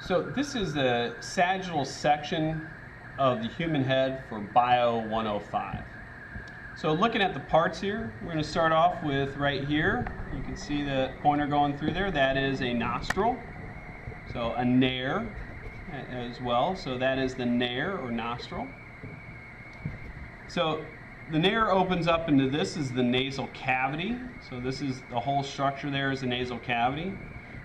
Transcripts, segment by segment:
So this is the sagittal section of the human head for Bio 105. So looking at the parts here, we're going to start off with right here. You can see the pointer going through there. That is a nostril. So a nair as well. So that is the nair or nostril. So the nair opens up into this is the nasal cavity. So this is the whole structure there is the nasal cavity.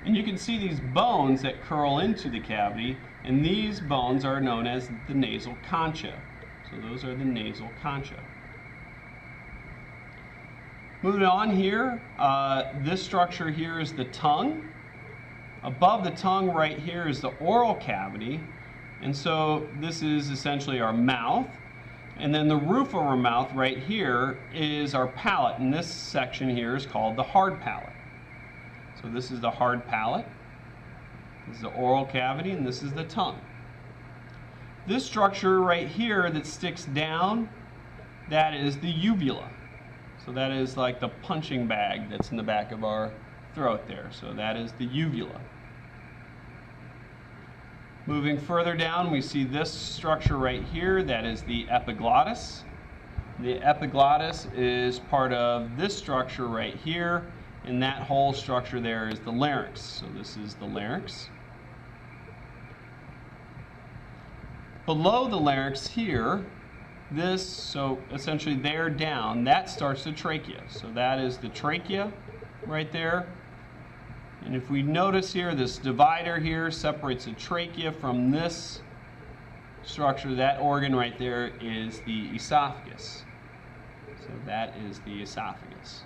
And you can see these bones that curl into the cavity, and these bones are known as the nasal concha. So those are the nasal concha. Moving on here, this structure here is the tongue. Above the tongue right here is the oral cavity, and so this is essentially our mouth. And then the roof of our mouth right here is our palate, and this section here is called the hard palate. So this is the hard palate, this is the oral cavity, and this is the tongue. This structure right here that sticks down, that is the uvula. So that is like the punching bag that's in the back of our throat there. So that is the uvula. Moving further down, we see this structure right here, that is the epiglottis. The epiglottis is part of this structure right here, and that whole structure there is the larynx. So this is the larynx. Below the larynx here, so essentially there down, that starts the trachea. So that is the trachea right there. And if we notice here, this divider here separates the trachea from this structure. That organ right there is the esophagus. So that is the esophagus.